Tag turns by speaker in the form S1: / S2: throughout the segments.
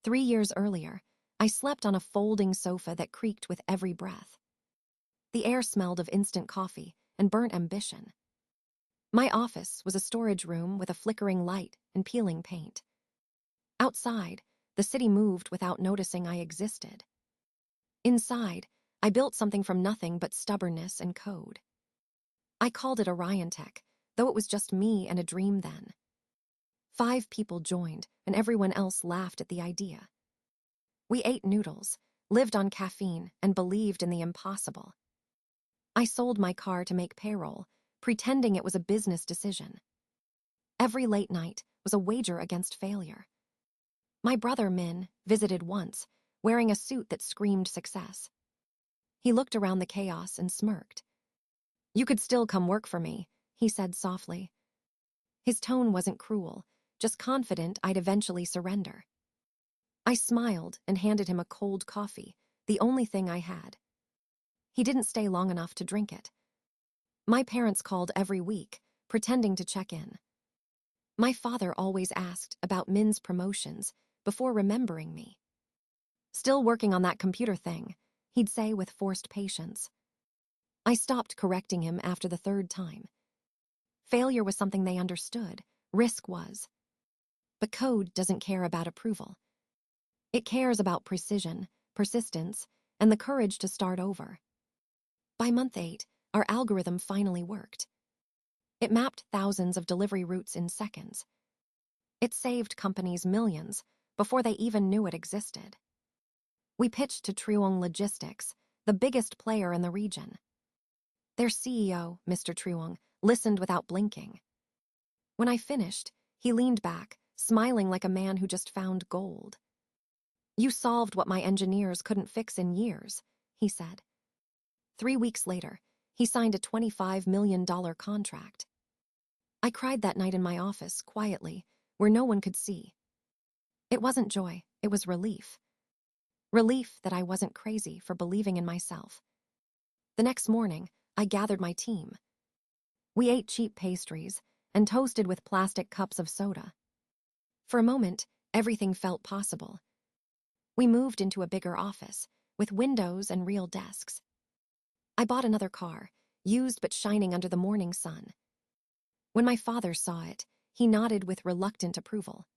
S1: 3 years earlier, I slept on a folding sofa that creaked with every breath. The air smelled of instant coffee and burnt ambition. My office was a storage room with a flickering light and peeling paint. Outside, the city moved without noticing I existed. Inside, I built something from nothing but stubbornness and code. I called it Orion Tech, though it was just me and a dream then. 5 people joined, and everyone else laughed at the idea. We ate noodles, lived on caffeine, and believed in the impossible. I sold my car to make payroll, pretending it was a business decision. Every late night was a wager against failure. My brother Min visited once, wearing a suit that screamed success. He looked around the chaos and smirked. "You could still come work for me," he said softly. His tone wasn't cruel, just confident I'd eventually surrender. I smiled and handed him a cold coffee, the only thing I had. He didn't stay long enough to drink it. My parents called every week, pretending to check in. My father always asked about Min's promotions before remembering me. "Still working on that computer thing," he'd say with forced patience. I stopped correcting him after the 3rd time. Failure was something they understood, risk was. But code doesn't care about approval. It cares about precision, persistence, and the courage to start over. By month 8, our algorithm finally worked. It mapped thousands of delivery routes in seconds. It saved companies millions before they even knew it existed. We pitched to Truong Logistics, the biggest player in the region. Their CEO, Mr. Truong, listened without blinking. When I finished, he leaned back, smiling like a man who just found gold. "You solved what my engineers couldn't fix in years," he said. 3 weeks later, he signed a $25 million contract. I cried that night in my office, quietly, where no one could see. It wasn't joy, it was relief. Relief that I wasn't crazy for believing in myself. The next morning, I gathered my team. We ate cheap pastries and toasted with plastic cups of soda. For a moment, everything felt possible. We moved into a bigger office, with windows and real desks. I bought another car, used but shining under the morning sun. When my father saw it, he nodded with reluctant approval.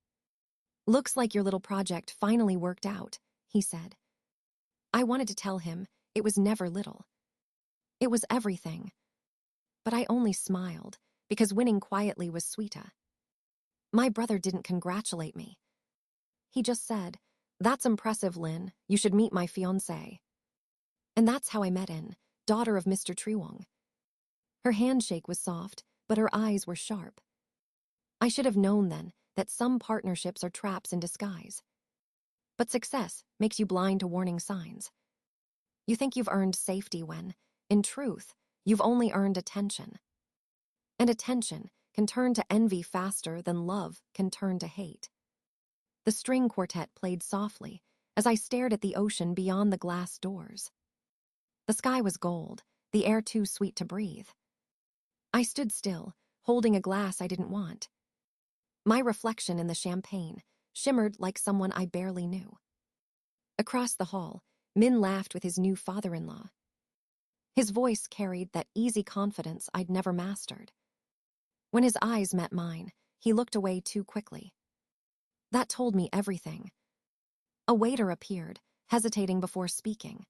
S1: "Looks like your little project finally worked out," he said. I wanted to tell him it was never little. It was everything. But I only smiled, because winning quietly was sweeter. My brother didn't congratulate me. He just said, "That's impressive, Lin. You should meet my fiancée." And that's how I met In, daughter of Mr. Truong. Her handshake was soft, but her eyes were sharp. I should have known then that some partnerships are traps in disguise. But success makes you blind to warning signs. You think you've earned safety when, in truth, you've only earned attention. And attention can turn to envy faster than love can turn to hate. The string quartet played softly as I stared at the ocean beyond the glass doors. The sky was gold, the air too sweet to breathe. I stood still, holding a glass I didn't want. My reflection in the champagne shimmered like someone I barely knew. Across the hall, Min laughed with his new father-in-law. His voice carried that easy confidence I'd never mastered. When his eyes met mine, he looked away too quickly. That told me everything. A waiter appeared, hesitating before speaking.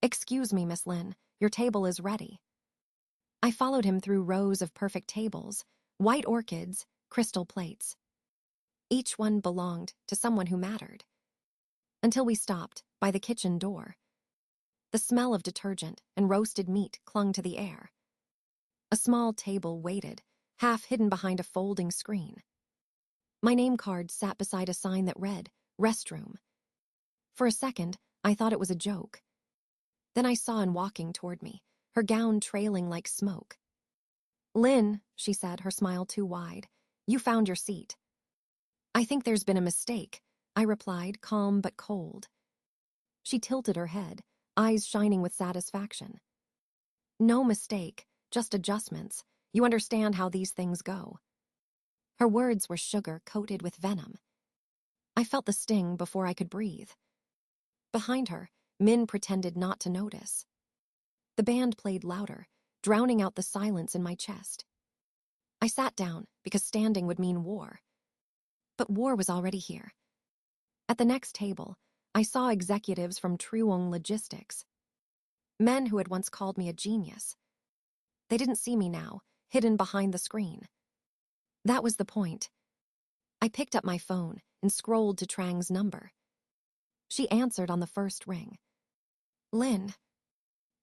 S1: "Excuse me, Miss Lin, your table is ready." I followed him through rows of perfect tables, white orchids, crystal plates. Each one belonged to someone who mattered. Until we stopped by the kitchen door. The smell of detergent and roasted meat clung to the air. A small table waited, half hidden behind a folding screen. My name card sat beside a sign that read, "Restroom." For a second, I thought it was a joke. Then I saw In walking toward me, her gown trailing like smoke. "Lin," she said, her smile too wide, "you found your seat." "I think there's been a mistake," I replied, calm but cold. She tilted her head, eyes shining with satisfaction. "No mistake, just adjustments. You understand how these things go." Her words were sugar coated with venom. I felt the sting before I could breathe. Behind her, Min pretended not to notice. The band played louder, drowning out the silence in my chest. I sat down because standing would mean war. But war was already here. At the next table, I saw executives from Truong Logistics, men who had once called me a genius. They didn't see me now, hidden behind the screen. That was the point. I picked up my phone and scrolled to Trang's number. She answered on the first ring. Lin.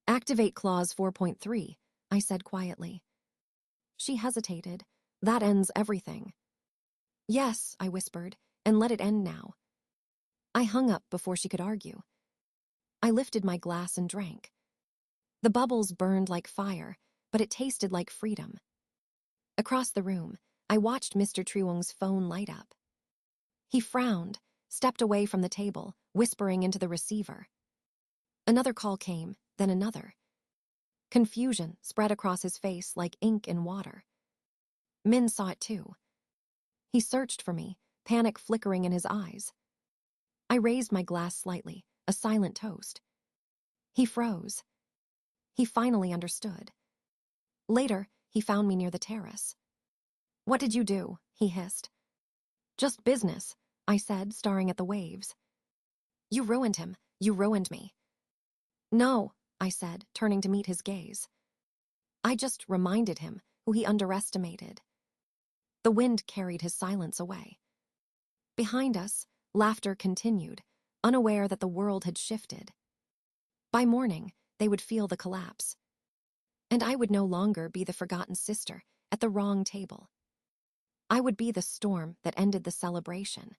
S1: Activate clause 4.3, I said quietly. She hesitated. That ends everything. Yes, I whispered, and let it end now. I hung up before she could argue. I lifted my glass and drank. The bubbles burned like fire, but it tasted like freedom. Across the room, I watched Mr. Truong's phone light up. He frowned, stepped away from the table, whispering into the receiver. Another call came, then another. Confusion spread across his face like ink in water. Min saw it too. He searched for me, panic flickering in his eyes. I raised my glass slightly, a silent toast. He froze. He finally understood. Later, he found me near the terrace. What did you do? He hissed. Just business, I said, staring at the waves. You ruined him. You ruined me. No, I said, turning to meet his gaze. I just reminded him who he underestimated. The wind carried his silence away. Behind us, laughter continued, unaware that the world had shifted. By morning, they would feel the collapse. And I would no longer be the forgotten sister at the wrong table. I would be the storm that ended the celebration.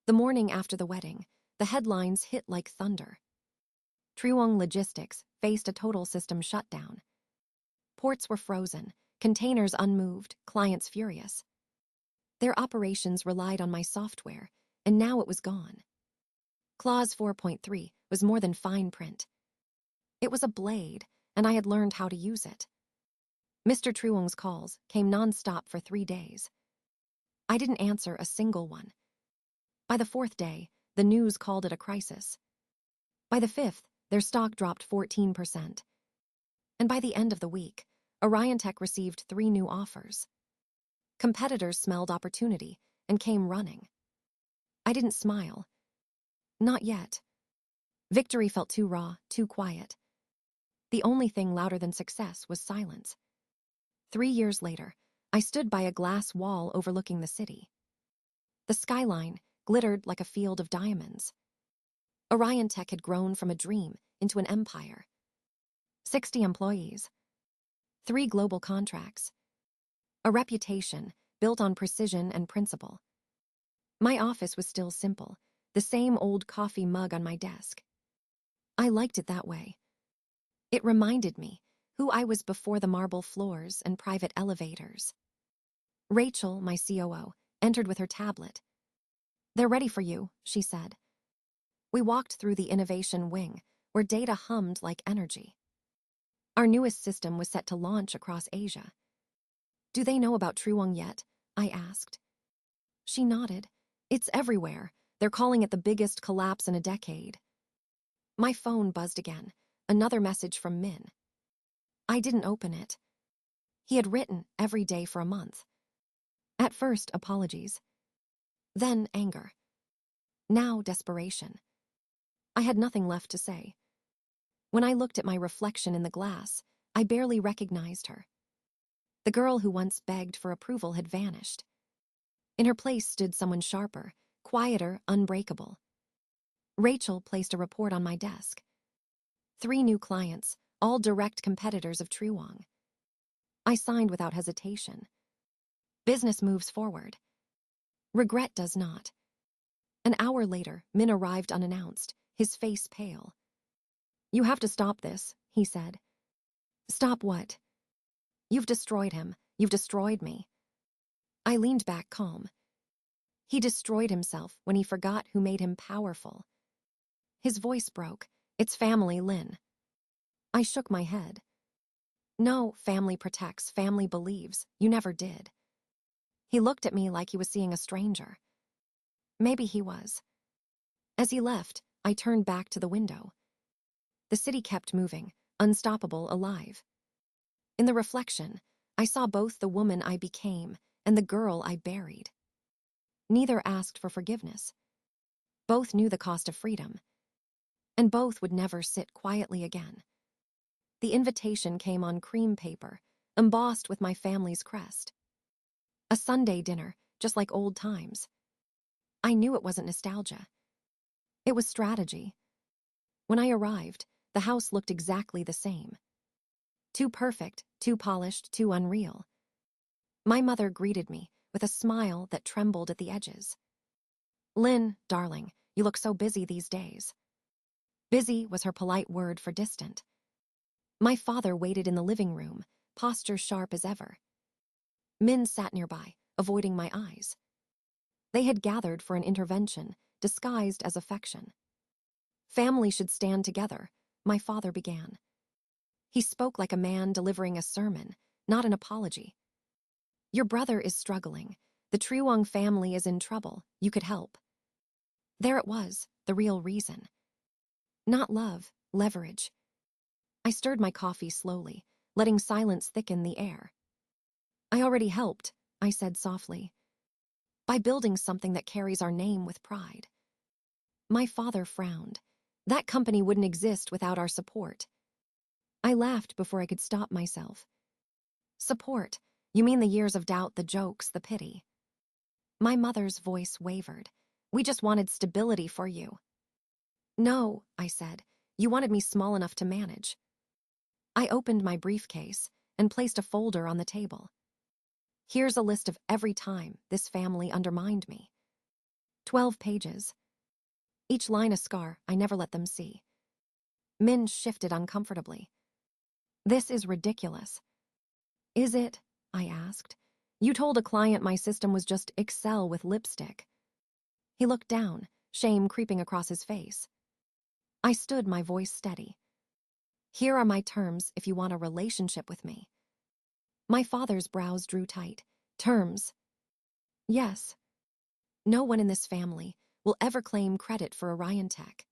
S1: The morning after the wedding, the headlines hit like thunder. Truong Logistics faced a total system shutdown. Ports were frozen, containers unmoved, clients furious. Their operations relied on my software, and now it was gone. Clause 4.3 was more than fine print. It was a blade, and I had learned how to use it. Mr. Truong's calls came non-stop for 3 days. I didn't answer a single one. By the 4th day, the news called it a crisis. By the 5th, their stock dropped 14%. And by the end of the week, Orion Tech received 3 new offers. Competitors smelled opportunity and came running. I didn't smile. Not yet. Victory felt too raw, too quiet. The only thing louder than success was silence. 3 years later, I stood by a glass wall overlooking the city. The skyline glittered like a field of diamonds. Orion Tech had grown from a dream into an empire. 60 employees. 3 global contracts. A reputation built on precision and principle. My office was still simple, the same old coffee mug on my desk. I liked it that way. It reminded me who I was before the marble floors and private elevators. Rachel, my COO, entered with her tablet. They're ready for you, she said. We walked through the innovation wing, where data hummed like energy. Our newest system was set to launch across Asia. Do they know about Truong yet? I asked. She nodded. It's everywhere. They're calling it the biggest collapse in a decade. My phone buzzed again, another message from Min. I didn't open it. He had written every day for a month. At first, apologies. Then anger. Now desperation. I had nothing left to say. When I looked at my reflection in the glass, I barely recognized her. The girl who once begged for approval had vanished. In her place stood someone sharper, quieter, unbreakable. Rachel placed a report on my desk. 3 new clients, all direct competitors of Truong. I signed without hesitation. Business moves forward. Regret does not. An hour later, Min arrived unannounced, his face pale. You have to stop this, he said. Stop what? You've destroyed him. You've destroyed me. I leaned back calm. He destroyed himself when he forgot who made him powerful. His voice broke. It's family, Lin. I shook my head. No, family protects, family believes. You never did. He looked at me like he was seeing a stranger. Maybe he was. As he left, I turned back to the window. The city kept moving, unstoppable, alive. In the reflection, I saw both the woman I became and the girl I buried. Neither asked for forgiveness. Both knew the cost of freedom. And both would never sit quietly again. The invitation came on cream paper, embossed with my family's crest. A Sunday dinner, just like old times. I knew it wasn't nostalgia. It was strategy. When I arrived, the house looked exactly the same. Too perfect, too polished, too unreal. My mother greeted me with a smile that trembled at the edges. "Lynn, darling, you look so busy these days." Busy was her polite word for distant. My father waited in the living room, posture sharp as ever. Min sat nearby, avoiding my eyes. They had gathered for an intervention, disguised as affection. "Family should stand together," my father began. He spoke like a man delivering a sermon, not an apology. "Your brother is struggling. The Truong family is in trouble. You could help." There it was, the real reason. Not love, leverage. I stirred my coffee slowly, letting silence thicken the air. "I already helped," I said softly, "by building something that carries our name with pride." My father frowned. "That company wouldn't exist without our support." I laughed before I could stop myself. "Support? You mean the years of doubt, the jokes, the pity?" My mother's voice wavered. "We just wanted stability for you." "No," I said. "You wanted me small enough to manage." I opened my briefcase and placed a folder on the table. "Here's a list of every time this family undermined me." 12 pages. Each line a scar I never let them see. Min shifted uncomfortably. "This is ridiculous." "Is it?" I asked. "You told a client my system was just Excel with lipstick." He looked down, shame creeping across his face. I stood, my voice steady. "Here are my terms if you want a relationship with me." My father's brows drew tight. "Terms?" "Yes. No one in this family will ever claim credit for Orion Tech.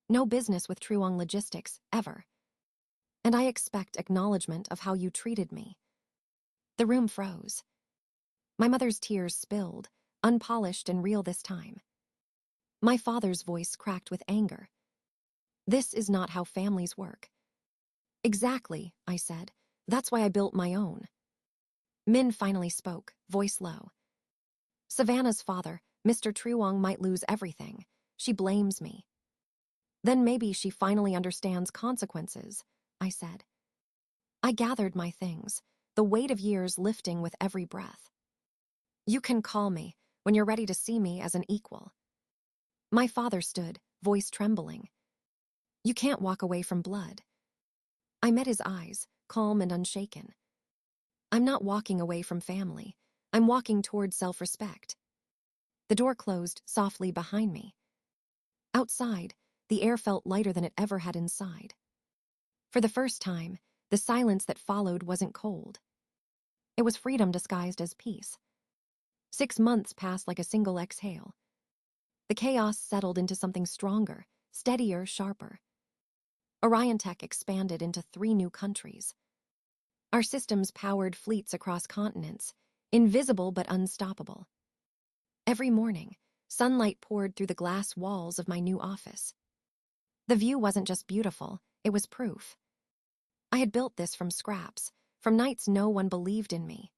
S1: No business with Truong Logistics, ever. And I expect acknowledgement of how you treated me." The room froze. My mother's tears spilled, unpolished and real this time. My father's voice cracked with anger. "This is not how families work." "Exactly," I said. "That's why I built my own." Min finally spoke, voice low. "Savannah's father, Mr. Truong, might lose everything. She blames me." "Then maybe she finally understands consequences," I said. I gathered my things, the weight of years lifting with every breath. "You can call me when you're ready to see me as an equal." My father stood, voice trembling. "You can't walk away from blood." I met his eyes, calm and unshaken. "I'm not walking away from family. I'm walking toward self-respect." The door closed softly behind me. Outside, the air felt lighter than it ever had inside. For the first time, the silence that followed wasn't cold. It was freedom disguised as peace. 6 months passed like a single exhale. The chaos settled into something stronger, steadier, sharper. Orion Tech expanded into 3 new countries. Our systems powered fleets across continents, invisible but unstoppable. Every morning, sunlight poured through the glass walls of my new office. The view wasn't just beautiful, it was proof. I had built this from scraps, from nights no one believed in me.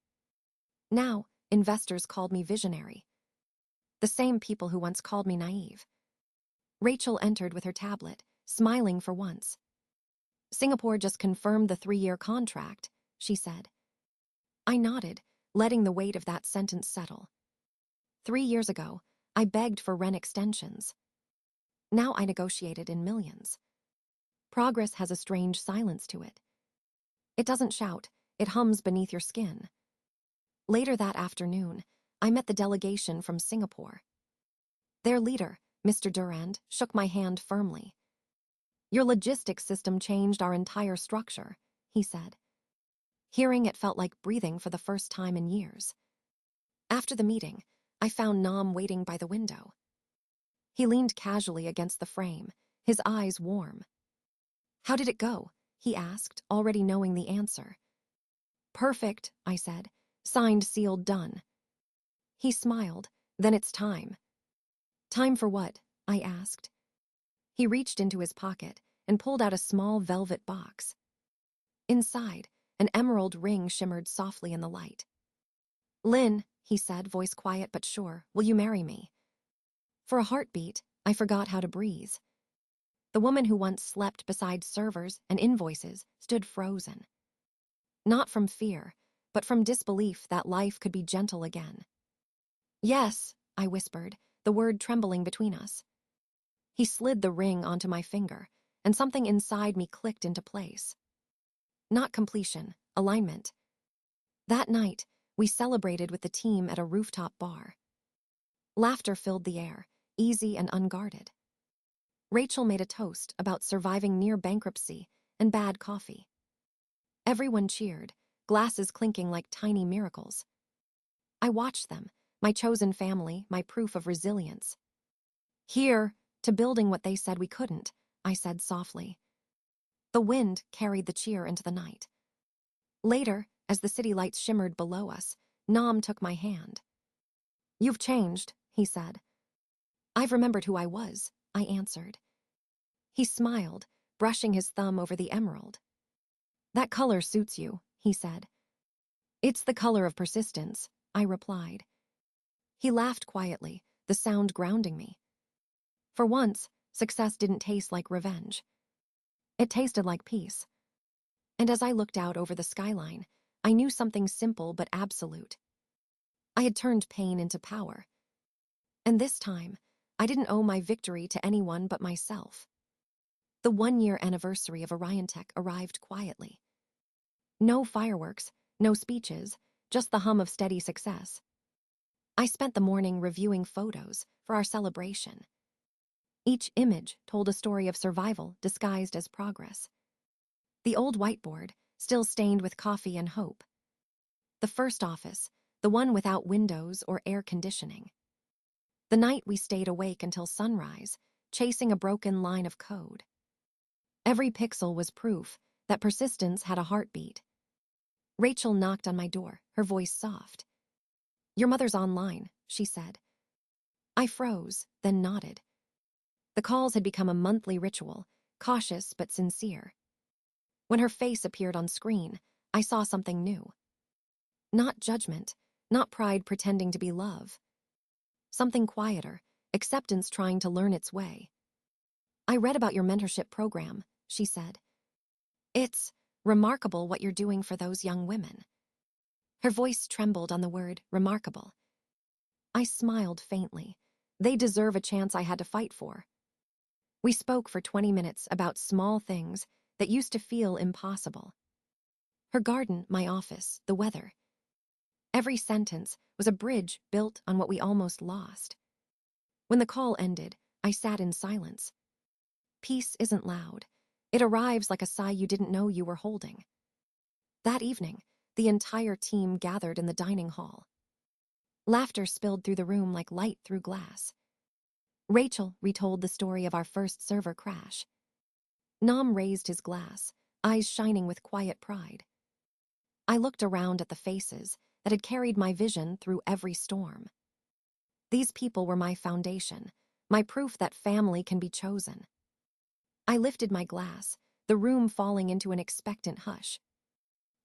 S1: Now, investors called me visionary. The same people who once called me naive. Rachel entered with her tablet, smiling for once. "Singapore just confirmed the 3-year contract," she said. I nodded, letting the weight of that sentence settle. 3 years ago, I begged for rent extensions. Now I negotiated in millions. Progress has a strange silence to it. It doesn't shout, it hums beneath your skin. Later that afternoon, I met the delegation from Singapore. Their leader, Mr. Durand, shook my hand firmly. "Your logistics system changed our entire structure," he said. Hearing it felt like breathing for the first time in years. After the meeting, I found Nam waiting by the window. He leaned casually against the frame, his eyes warm. "How did it go?" he asked, already knowing the answer. "Perfect," I said. "Signed, sealed, done." He smiled. "Then it's time." "Time for what?" I asked. He reached into his pocket and pulled out a small velvet box. Inside, an emerald ring shimmered softly in the light. "Lynn," he said, voice quiet but sure, "will you marry me?" For a heartbeat, I forgot how to breathe. The woman who once slept beside servers and invoices stood frozen. Not from fear, but from disbelief that life could be gentle again. "Yes," I whispered, the word trembling between us. He slid the ring onto my finger, and something inside me clicked into place. Not completion, alignment. That night, we celebrated with the team at a rooftop bar. Laughter filled the air, easy and unguarded. Rachel made a toast about surviving near bankruptcy and bad coffee. Everyone cheered, glasses clinking like tiny miracles. I watched them, my chosen family, my proof of resilience. "Here, to building what they said we couldn't," I said softly. The wind carried the cheer into the night. Later, as the city lights shimmered below us, Nam took my hand. "You've changed," he said. "I've remembered who I was," I answered. He smiled, brushing his thumb over the emerald. "That color suits you," he said. "It's the color of persistence," I replied. He laughed quietly, the sound grounding me. For once, success didn't taste like revenge. It tasted like peace. And as I looked out over the skyline, I knew something simple but absolute. I had turned pain into power. And this time, I didn't owe my victory to anyone but myself. The 1-year anniversary of Orion Tech arrived quietly. No fireworks, no speeches, just the hum of steady success. I spent the morning reviewing photos for our celebration. Each image told a story of survival disguised as progress. The old whiteboard, still stained with coffee and hope. The first office, the one without windows or air conditioning. The night we stayed awake until sunrise, chasing a broken line of code. Every pixel was proof that persistence had a heartbeat. Rachel knocked on my door, her voice soft. "Your mother's online," she said. I froze, then nodded. The calls had become a monthly ritual, cautious but sincere. When her face appeared on screen, I saw something new. Not judgment, not pride pretending to be love. Something quieter, acceptance trying to learn its way. "I read about your mentorship program," she said. "It's remarkable what you're doing for those young women." Her voice trembled on the word remarkable. I smiled faintly. They deserve a chance I had to fight for. We spoke for 20 minutes about small things that used to feel impossible. Her garden, my office, the weather. Every sentence was a bridge built on what we almost lost. When the call ended, I sat in silence. Peace isn't loud. It arrives like a sigh you didn't know you were holding. That evening, the entire team gathered in the dining hall. Laughter spilled through the room like light through glass. Rachel retold the story of our first server crash. Nam raised his glass, eyes shining with quiet pride. I looked around at the faces that had carried my vision through every storm. These people were my foundation, my proof that family can be chosen. I lifted my glass, the room falling into an expectant hush.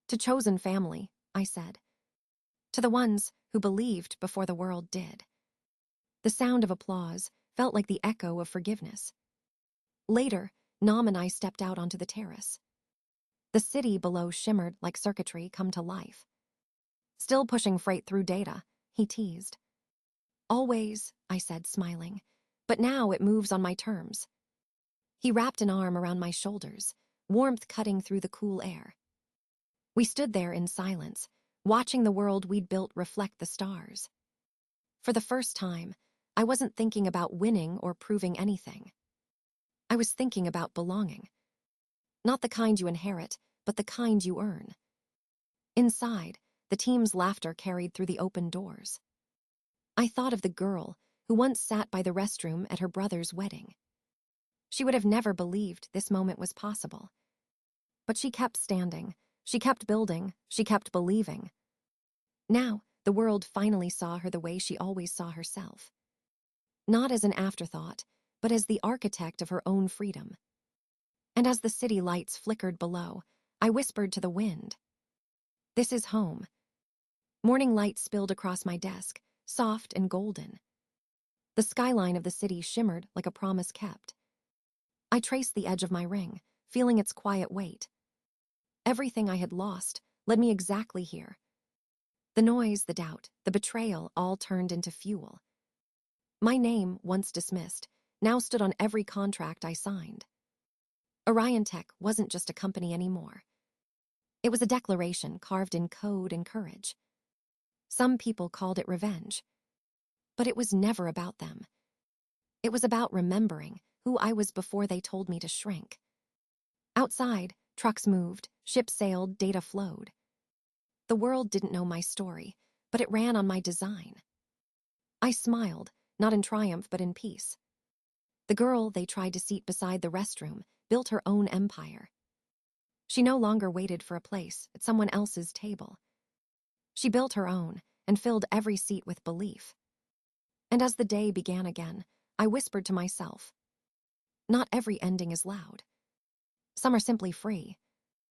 S1: "To chosen family," I said. "To the ones who believed before the world did." The sound of applause felt like the echo of forgiveness. Later, Nam and I stepped out onto the terrace. The city below shimmered like circuitry come to life. "Still pushing freight through data," he teased. "Always," I said, smiling, "but now it moves on my terms." He wrapped an arm around my shoulders, warmth cutting through the cool air. We stood there in silence, watching the world we'd built reflect the stars. For the first time, I wasn't thinking about winning or proving anything. I was thinking about belonging. Not the kind you inherit, but the kind you earn. Inside, the team's laughter carried through the open doors. I thought of the girl who once sat by the restroom at her brother's wedding. She would have never believed this moment was possible. But she kept standing, she kept building, she kept believing. Now, the world finally saw her the way she always saw herself. Not as an afterthought, but as the architect of her own freedom. And as the city lights flickered below, I whispered to the wind, "This is home." Morning light spilled across my desk, soft and golden. The skyline of the city shimmered like a promise kept. I traced the edge of my ring, feeling its quiet weight. Everything I had lost led me exactly here. The noise, the doubt, the betrayal all turned into fuel. My name, once dismissed, now stood on every contract I signed. Orion Tech wasn't just a company anymore. It was a declaration carved in code and courage. Some people called it revenge, but it was never about them. It was about remembering who I was before they told me to shrink. Outside, trucks moved, ships sailed, data flowed. The world didn't know my story, but it ran on my design. I smiled, not in triumph but in peace. The girl they tried to seat beside the restroom built her own empire. She no longer waited for a place at someone else's table. She built her own and filled every seat with belief. And as the day began again, I whispered to myself, not every ending is loud. Some are simply free.